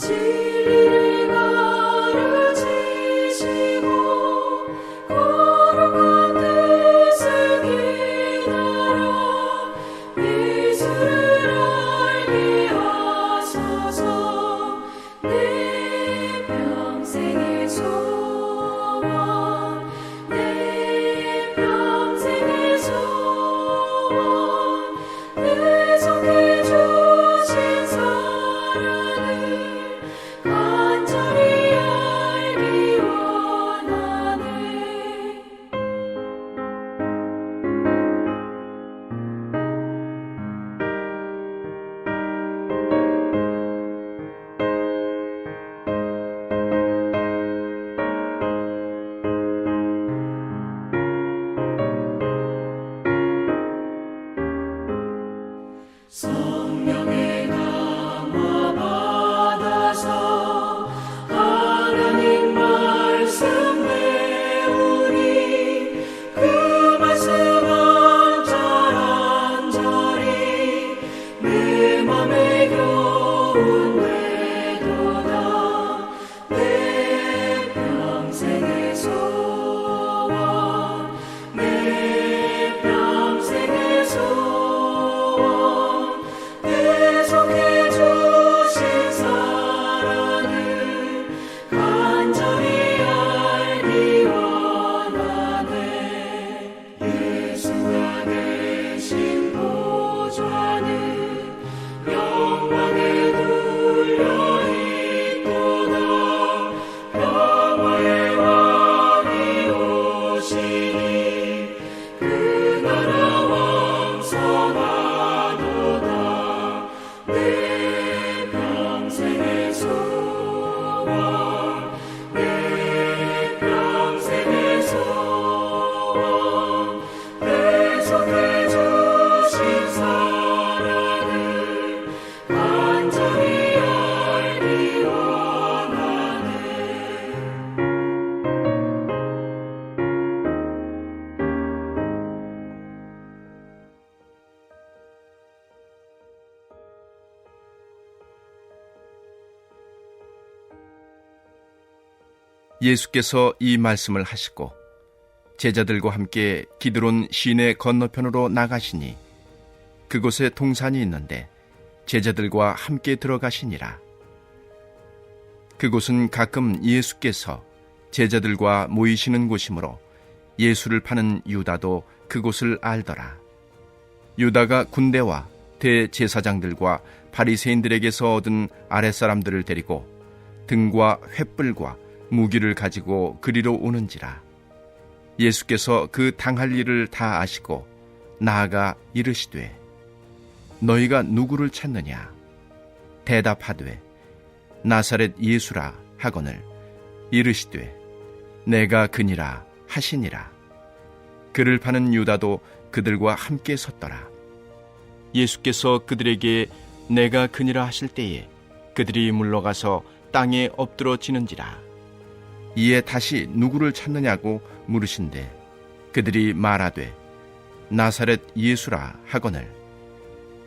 진리를 가르치시고 거룩한 뜻을 기다려 예수를 알게 하소서. 내 평생의 소원, 내 평생의 소원, 계속해 주신 사랑을 간절히 알기 원하네. 성령의 감화 받아서 하나님 말씀 배우니 그 말씀 한절한절이 내 맘에 교훈되도다. 내 평생의 소원, 내 평생의 소원, 계속해 주신 사랑을 간절히 알기 원하네. 예수가 되신 보좌는 영광에 둘려 있도다. 평화의 왕이 오시니 그 나라 왕성하도다. 내 평생의 소원, 내 평생의 소원, 계속해 주신 사랑을 간절히 알기 원하네. 예수께서 이 말씀을 하시고 제자들과 함께 기드론 시내 건너편으로 나가시니 그곳에 동산이 있는데 제자들과 함께 들어가시니라. 그곳은 가끔 예수께서 제자들과 모이시는 곳이므로 예수를 파는 유다도 그곳을 알더라. 유다가 군대와 대제사장들과 바리새인들에게서 얻은 아랫사람들을 데리고 등과 횃불과 무기를 가지고 그리로 오는지라. 예수께서 그 당할 일을 다 아시고 나아가 이르시되 너희가 누구를 찾느냐? 대답하되 나사렛 예수라 하거늘 이르시되 내가 그니라 하시니라. 그를 파는 유다도 그들과 함께 섰더라. 예수께서 그들에게 내가 그니라 하실 때에 그들이 물러가서 땅에 엎드러지는지라. 이에 다시 누구를 찾느냐고 물으신대 그들이 말하되 나사렛 예수라 하거늘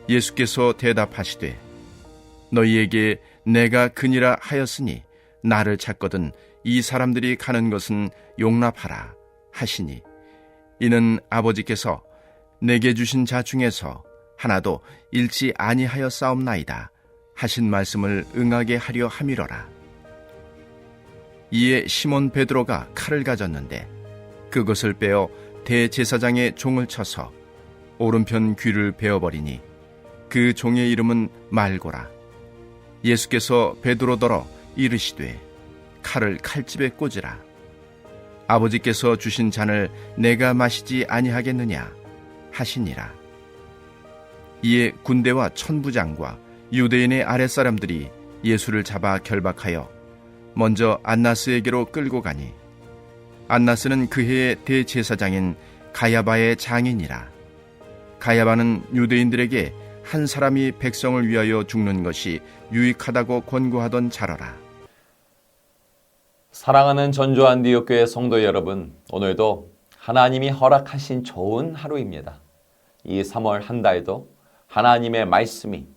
예수께서 대답하시되 너희에게 내가 그니라 하였으니 나를 찾거든 이 사람들이 가는 것은 용납하라 하시니 이는 아버지께서 내게 주신 자 중에서 하나도 잃지 아니하였사옵나이다 하신 말씀을 응하게 하려 함이로라. 이에 시몬 베드로가 칼을 가졌는데 그것을 빼어 대제사장의 종을 쳐서 오른편 귀를 베어버리니 그 종의 이름은 말고라. 예수께서 베드로더러 이르시되 칼을 칼집에 꽂으라. 아버지께서 주신 잔을 내가 마시지 아니하겠느냐 하시니라. 이에 군대와 천부장과 유대인의 아랫사람들이 예수를 잡아 결박하여 먼저 안나스에게로 끌고 가니 안나스는 그 해의 대제사장인 가야바의 장인이라. 가야바는 유대인들에게 한 사람이 백성을 위하여 죽는 것이 유익하다고 권고하던 자러라. 사랑하는 전주 안디옥교회 성도 여러분, 오늘도 하나님이 허락하신 좋은 하루입니다. 이 3월 한 달도 하나님의 말씀이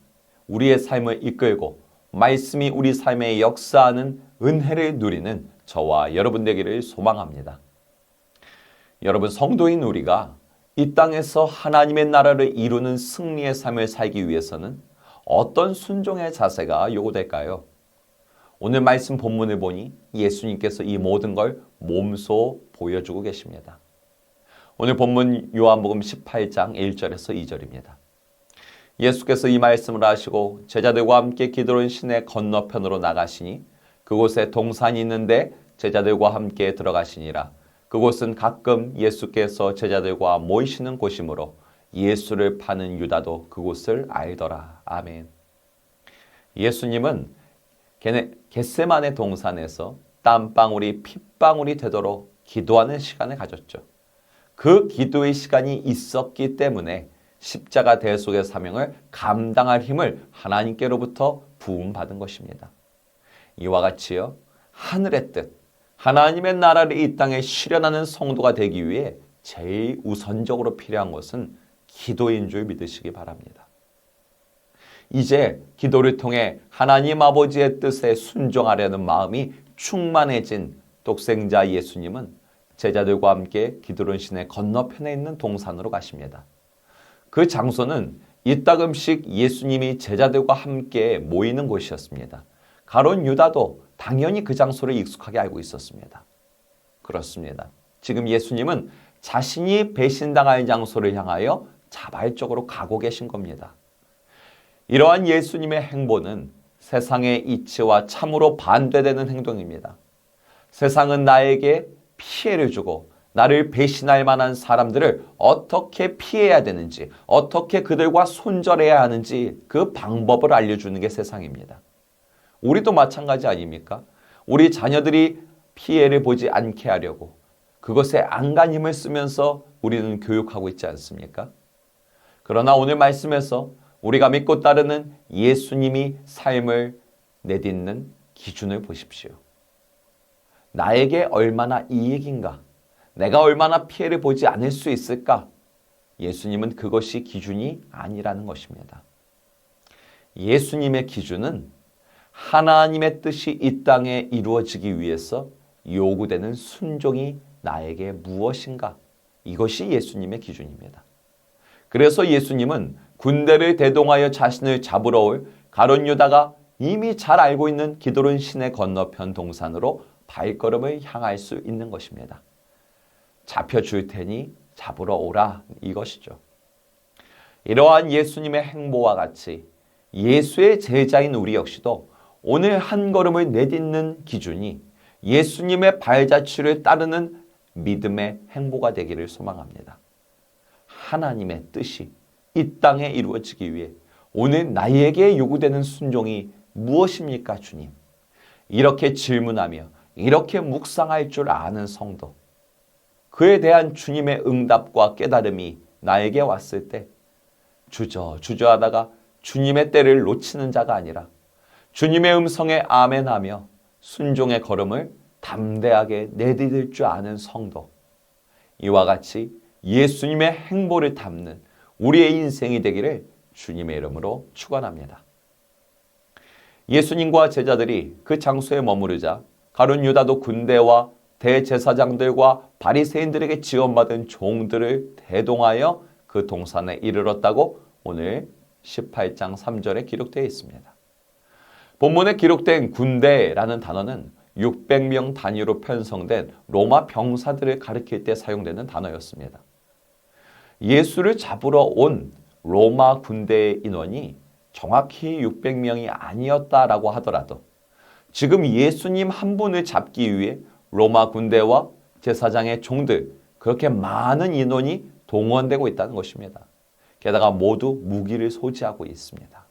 우리의 삶을 이끌고 말씀이 우리 삶에 역사하는 은혜를 누리는 저와 여러분 되기를 소망합니다. 여러분, 성도인 우리가 이 땅에서 하나님의 나라를 이루는 승리의 삶을 살기 위해서는 어떤 순종의 자세가 요구될까요? 오늘 말씀 본문을 보니 예수님께서 이 모든 걸 몸소 보여주고 계십니다. 오늘 본문 요한복음 18장 1절에서 2절입니다. 예수께서 이 말씀을 하시고 제자들과 함께 기드론 시내 건너편으로 나가시니 그곳에 동산이 있는데 제자들과 함께 들어가시니라. 그곳은 가끔 예수께서 제자들과 모이시는 곳이므로 예수를 파는 유다도 그곳을 알더라. 아멘. 예수님은 겟세마네 동산에서 땀방울이 핏방울이 되도록 기도하는 시간을 가졌죠. 그 기도의 시간이 있었기 때문에 십자가 대속의 사명을 감당할 힘을 하나님께로부터 부음받은 것입니다. 이와 같이요, 하늘의 뜻, 하나님의 나라를 이 땅에 실현하는 성도가 되기 위해 제일 우선적으로 필요한 것은 기도인 줄 믿으시기 바랍니다. 이제 기도를 통해 하나님 아버지의 뜻에 순종하려는 마음이 충만해진 독생자 예수님은 제자들과 함께 기드론 시내 건너편에 있는 동산으로 가십니다. 그 장소는 이따금씩 예수님이 제자들과 함께 모이는 곳이었습니다. 가룟 유다도 당연히 그 장소를 익숙하게 알고 있었습니다. 그렇습니다. 지금 예수님은 자신이 배신당할 장소를 향하여 자발적으로 가고 계신 겁니다. 이러한 예수님의 행보는 세상의 이치와 참으로 반대되는 행동입니다. 세상은 나에게 피해를 주고 나를 배신할 만한 사람들을 어떻게 피해야 되는지, 어떻게 그들과 손절해야 하는지 그 방법을 알려주는 게 세상입니다. 우리도 마찬가지 아닙니까? 우리 자녀들이 피해를 보지 않게 하려고 그것에 안간힘을 쓰면서 우리는 교육하고 있지 않습니까? 그러나 오늘 말씀에서 우리가 믿고 따르는 예수님이 삶을 내딛는 기준을 보십시오. 나에게 얼마나 이익인가? 내가 얼마나 피해를 보지 않을 수 있을까? 예수님은 그것이 기준이 아니라는 것입니다. 예수님의 기준은 하나님의 뜻이 이 땅에 이루어지기 위해서 요구되는 순종이 나에게 무엇인가? 이것이 예수님의 기준입니다. 그래서 예수님은 군대를 대동하여 자신을 잡으러 올 가룟 유다가 이미 잘 알고 있는 기드론 시내 건너편 동산으로 발걸음을 향할 수 있는 것입니다. 잡혀줄 테니 잡으러 오라, 이것이죠. 이러한 예수님의 행보와 같이 예수의 제자인 우리 역시도 오늘 한 걸음을 내딛는 기준이 예수님의 발자취를 따르는 믿음의 행보가 되기를 소망합니다. 하나님의 뜻이 이 땅에 이루어지기 위해 오늘 나에게 요구되는 순종이 무엇입니까, 주님? 이렇게 질문하며 이렇게 묵상할 줄 아는 성도, 그에 대한 주님의 응답과 깨달음이 나에게 왔을 때 주저하다가 주님의 때를 놓치는 자가 아니라 주님의 음성에 아멘하며 순종의 걸음을 담대하게 내디딜 줄 아는 성도, 이와 같이 예수님의 행보를 담는 우리의 인생이 되기를 주님의 이름으로 축원합니다. 예수님과 제자들이 그 장소에 머무르자 가룟 유다도 군대와 대제사장들과 바리새인들에게 지원받은 종들을 대동하여 그 동산에 이르렀다고 오늘 18장 3절에 기록되어 있습니다. 본문에 기록된 군대라는 단어는 600명 단위로 편성된 로마 병사들을 가리킬 때 사용되는 단어였습니다. 예수를 잡으러 온 로마 군대의 인원이 정확히 600명이 아니었다라고 하더라도 지금 예수님 한 분을 잡기 위해 로마 군대와 제사장의 종들, 그렇게 많은 인원이 동원되고 있다는 것입니다. 게다가 모두 무기를 소지하고 있습니다.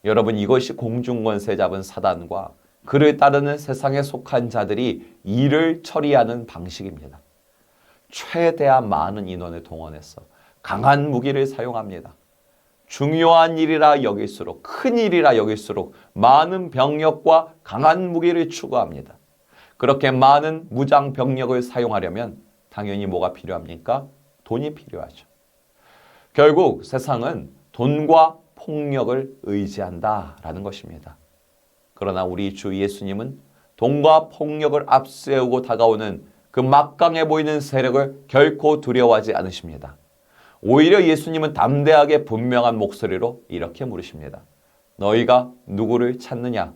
여러분, 이것이 공중권세 잡은 사단과 그를 따르는 세상에 속한 자들이 일을 처리하는 방식입니다. 최대한 많은 인원을 동원해서 강한 무기를 사용합니다. 중요한 일이라 여길수록, 큰 일이라 여길수록 많은 병력과 강한 무기를 추구합니다. 그렇게 많은 무장 병력을 사용하려면 당연히 뭐가 필요합니까? 돈이 필요하죠. 결국 세상은 돈과 폭력을 의지한다라는 것입니다. 그러나 우리 주 예수님은 돈과 폭력을 앞세우고 다가오는 그 막강해 보이는 세력을 결코 두려워하지 않으십니다. 오히려 예수님은 담대하게 분명한 목소리로 이렇게 물으십니다. 너희가 누구를 찾느냐?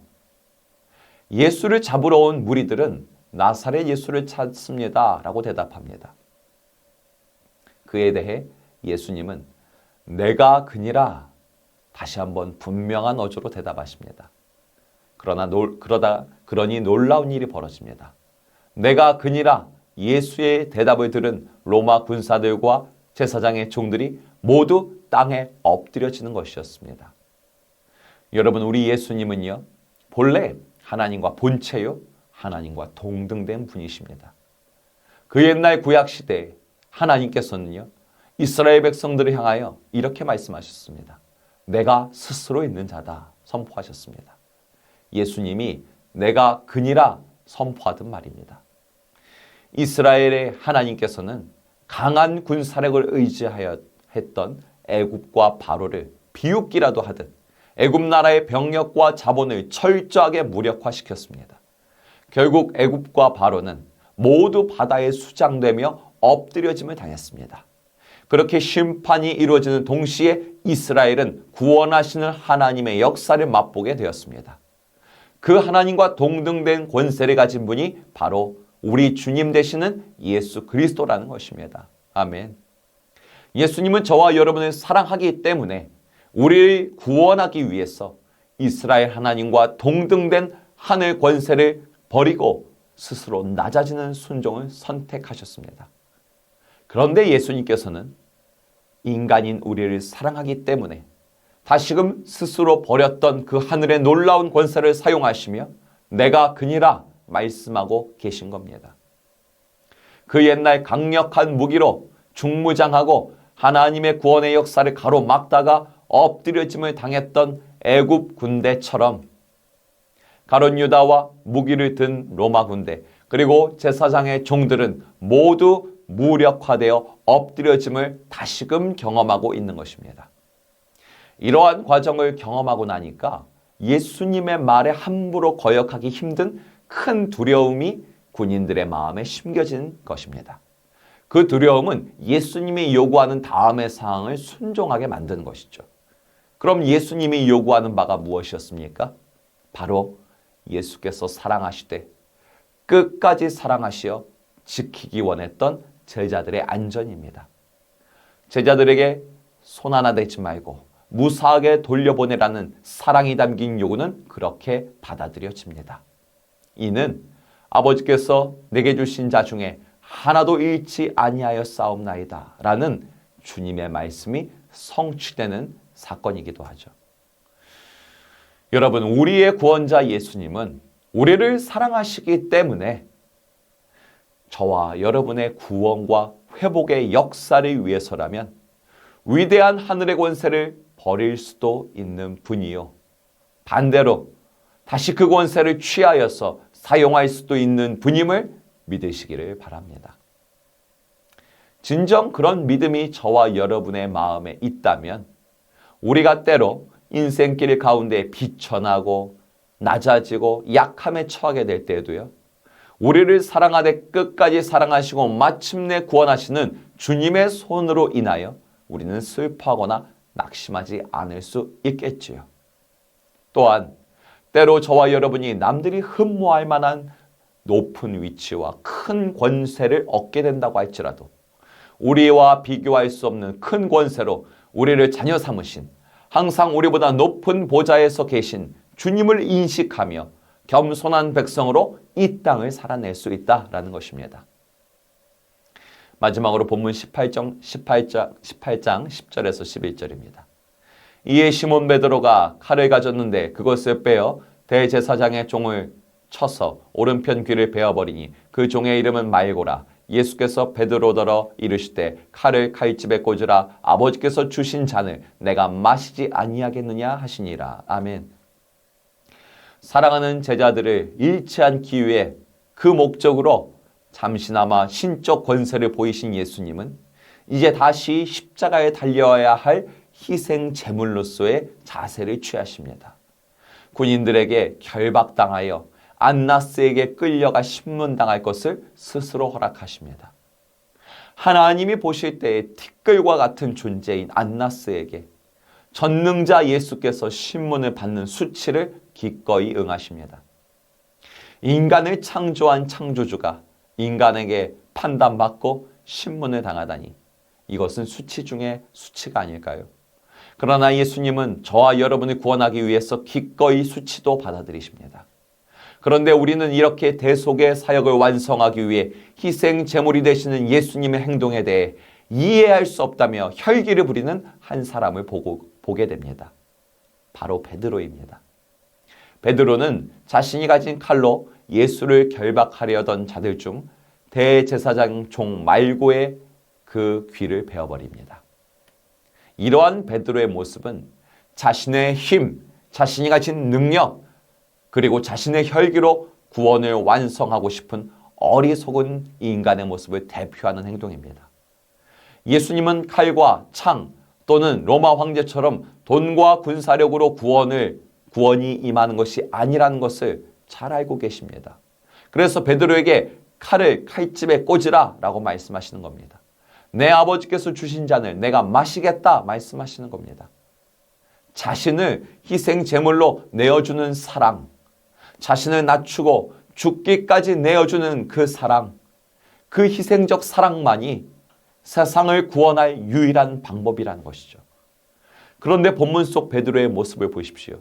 예수를 잡으러 온 무리들은 나사렛 예수를 찾습니다 라고 대답합니다. 그에 대해 예수님은 내가 그니라 다시 한번 분명한 어조로 대답하십니다. 그러니 놀라운 일이 벌어집니다. 내가 그니라 예수의 대답을 들은 로마 군사들과 제사장의 종들이 모두 땅에 엎드려지는 것이었습니다. 여러분, 우리 예수님은요, 본래 하나님과 본체요, 하나님과 동등된 분이십니다. 그 옛날 구약시대에 하나님께서는요, 이스라엘 백성들을 향하여 이렇게 말씀하셨습니다. 내가 스스로 있는 자다 선포하셨습니다. 예수님이 내가 그니라 선포하듯 말입니다. 이스라엘의 하나님께서는 강한 군사력을 의지하여 했던 애굽과 바로를 비웃기라도 하듯 애굽 나라의 병력과 자본을 철저하게 무력화시켰습니다. 결국 애굽과 바로는 모두 바다에 수장되며 엎드려짐을 당했습니다. 그렇게 심판이 이루어지는 동시에 이스라엘은 구원하시는 하나님의 역사를 맛보게 되었습니다. 그 하나님과 동등된 권세를 가진 분이 바로 우리 주님 되시는 예수 그리스도라는 것입니다. 아멘. 예수님은 저와 여러분을 사랑하기 때문에 우리를 구원하기 위해서 이스라엘 하나님과 동등된 하늘 권세를 버리고 스스로 낮아지는 순종을 선택하셨습니다. 그런데 예수님께서는 인간인 우리를 사랑하기 때문에 다시금 스스로 버렸던 그 하늘의 놀라운 권세를 사용하시며 내가 그니라 말씀하고 계신 겁니다. 그 옛날 강력한 무기로 중무장하고 하나님의 구원의 역사를 가로막다가 엎드려짐을 당했던 애굽 군대처럼 가룟 유다와 무기를 든 로마 군대 그리고 제사장의 종들은 모두 무력화되어 엎드려짐을 다시금 경험하고 있는 것입니다. 이러한 과정을 경험하고 나니까 예수님의 말에 함부로 거역하기 힘든 큰 두려움이 군인들의 마음에 심겨진 것입니다. 그 두려움은 예수님이 요구하는 다음의 사항을 순종하게 만드는 것이죠. 그럼 예수님이 요구하는 바가 무엇이었습니까? 바로 예수께서 사랑하시되 끝까지 사랑하시어 지키기 원했던 제자들의 안전입니다. 제자들에게 손 하나 대지 말고 무사하게 돌려보내라는 사랑이 담긴 요구는 그렇게 받아들여집니다. 이는 아버지께서 내게 주신 자 중에 하나도 잃지 아니하여 싸움나이다 라는 주님의 말씀이 성취되는 사건이기도 하죠. 여러분, 우리의 구원자 예수님은 우리를 사랑하시기 때문에 저와 여러분의 구원과 회복의 역사를 위해서라면 위대한 하늘의 권세를 버릴 수도 있는 분이요, 반대로 다시 그 권세를 취하여서 사용할 수도 있는 분임을 믿으시기를 바랍니다. 진정 그런 믿음이 저와 여러분의 마음에 있다면 우리가 때로 인생길 가운데 비천하고 낮아지고 약함에 처하게 될 때에도요, 우리를 사랑하되 끝까지 사랑하시고 마침내 구원하시는 주님의 손으로 인하여 우리는 슬퍼하거나 낙심하지 않을 수 있겠지요. 또한 때로 저와 여러분이 남들이 흠모할 만한 높은 위치와 큰 권세를 얻게 된다고 할지라도 우리와 비교할 수 없는 큰 권세로 우리를 자녀 삼으신 항상 우리보다 높은 보좌에서 계신 주님을 인식하며 겸손한 백성으로 이 땅을 살아낼 수 있다라는 것입니다. 마지막으로 본문 18장 10절에서 11절입니다. 이에 시몬 베드로가 칼을 가졌는데 그것을 빼어 대제사장의 종을 쳐서 오른편 귀를 베어버리니 그 종의 이름은 말고라. 예수께서 베드로더러 이르시되 칼을 칼집에 꽂으라. 아버지께서 주신 잔을 내가 마시지 아니하겠느냐 하시니라. 아멘. 사랑하는 제자들을 잃지 않기 위해 그 목적으로 잠시나마 신적 권세를 보이신 예수님은 이제 다시 십자가에 달려야 할 희생 제물로서의 자세를 취하십니다. 군인들에게 결박당하여 안나스에게 끌려가 신문당할 것을 스스로 허락하십니다. 하나님이 보실 때에 티끌과 같은 존재인 안나스에게 전능자 예수께서 신문을 받는 수치를 기꺼이 응하십니다. 인간을 창조한 창조주가 인간에게 판단받고 신문을 당하다니 이것은 수치 중에 수치가 아닐까요? 그러나 예수님은 저와 여러분을 구원하기 위해서 기꺼이 수치도 받아들이십니다. 그런데 우리는 이렇게 대속의 사역을 완성하기 위해 희생 제물이 되시는 예수님의 행동에 대해 이해할 수 없다며 혈기를 부리는 한 사람을 보게 됩니다. 바로 베드로입니다. 베드로는 자신이 가진 칼로 예수를 결박하려던 자들 중 대제사장 종 말고의 그 귀를 베어버립니다. 이러한 베드로의 모습은 자신의 힘, 자신이 가진 능력, 그리고 자신의 혈기로 구원을 완성하고 싶은 어리석은 인간의 모습을 대표하는 행동입니다. 예수님은 칼과 창 또는 로마 황제처럼 돈과 군사력으로 구원이 임하는 것이 아니라는 것을 잘 알고 계십니다. 그래서 베드로에게 칼을 칼집에 꽂으라 라고 말씀하시는 겁니다. 내 아버지께서 주신 잔을 내가 마시겠다 말씀하시는 겁니다. 자신을 희생 제물로 내어주는 사랑, 자신을 낮추고 죽기까지 내어주는 그 사랑, 그 희생적 사랑만이 세상을 구원할 유일한 방법이라는 것이죠. 그런데 본문 속 베드로의 모습을 보십시오.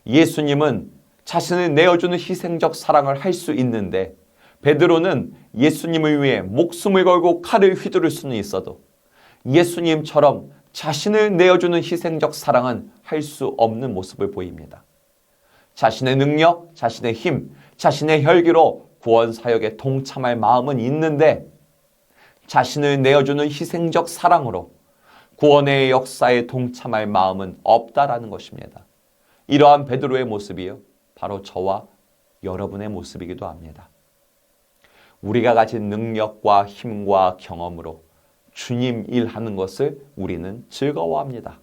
예수님은 자신을 내어주는 희생적 사랑을 할 수 있는데 베드로는 예수님을 위해 목숨을 걸고 칼을 휘두를 수는 있어도 예수님처럼 자신을 내어주는 희생적 사랑은 할 수 없는 모습을 보입니다. 자신의 능력, 자신의 힘, 자신의 혈기로 구원 사역에 동참할 마음은 있는데 자신을 내어주는 희생적 사랑으로 구원의 역사에 동참할 마음은 없다라는 것입니다. 이러한 베드로의 모습이요, 바로 저와 여러분의 모습이기도 합니다. 우리가 가진 능력과 힘과 경험으로 주님 일하는 것을 우리는 즐거워합니다.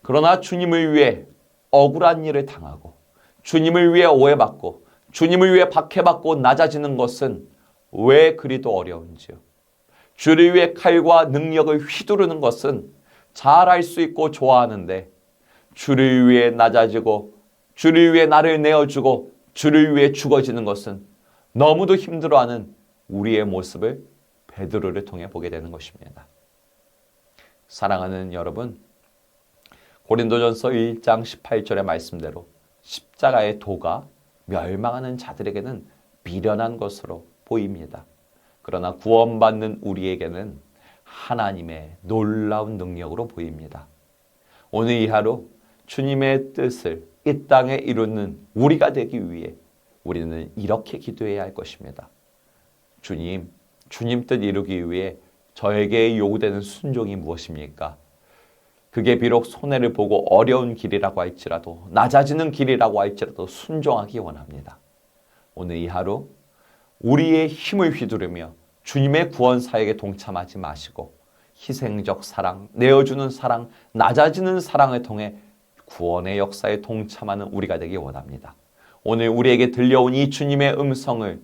그러나 주님을 위해 억울한 일을 당하고 주님을 위해 오해받고 주님을 위해 박해받고 낮아지는 것은 왜 그리도 어려운지요. 주를 위해 칼과 능력을 휘두르는 것은 잘 알 수 있고 좋아하는데 주를 위해 낮아지고 주를 위해 나를 내어주고 주를 위해 죽어지는 것은 너무도 힘들어하는 우리의 모습을 베드로를 통해 보게 되는 것입니다. 사랑하는 여러분, 고린도전서 1장 18절의 말씀대로 십자가의 도가 멸망하는 자들에게는 미련한 것으로 보입니다. 그러나 구원받는 우리에게는 하나님의 놀라운 능력으로 보입니다. 오늘 이 하루 주님의 뜻을 이 땅에 이루는 우리가 되기 위해 우리는 이렇게 기도해야 할 것입니다. 주님 뜻 이루기 위해 저에게 요구되는 순종이 무엇입니까? 그게 비록 손해를 보고 어려운 길이라고 할지라도 낮아지는 길이라고 할지라도 순종하기 원합니다. 오늘 이 하루 우리의 힘을 휘두르며 주님의 구원 사역에 동참하지 마시고 희생적 사랑, 내어주는 사랑, 낮아지는 사랑을 통해 구원의 역사에 동참하는 우리가 되기 원합니다. 오늘 우리에게 들려온 이 주님의 음성을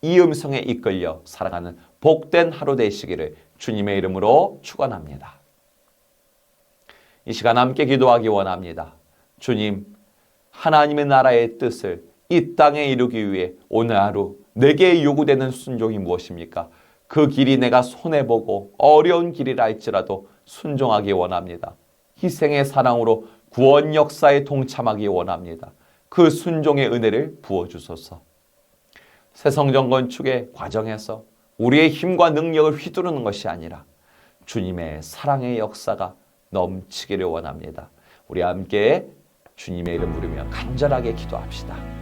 이 음성에 이끌려 살아가는 복된 하루 되시기를 주님의 이름으로 축원합니다. 이 시간 함께 기도하기 원합니다. 주님, 하나님의 나라의 뜻을 이 땅에 이루기 위해 오늘 하루 내게 요구되는 순종이 무엇입니까? 그 길이 내가 손해보고 어려운 길이라 할지라도 순종하기 원합니다. 희생의 사랑으로 구원 역사에 동참하기 원합니다. 그 순종의 은혜를 부어주소서. 새 성전 건축의 과정에서 우리의 힘과 능력을 휘두르는 것이 아니라 주님의 사랑의 역사가 넘치기를 원합니다. 우리 함께 주님의 이름 부르며 간절하게 기도합시다.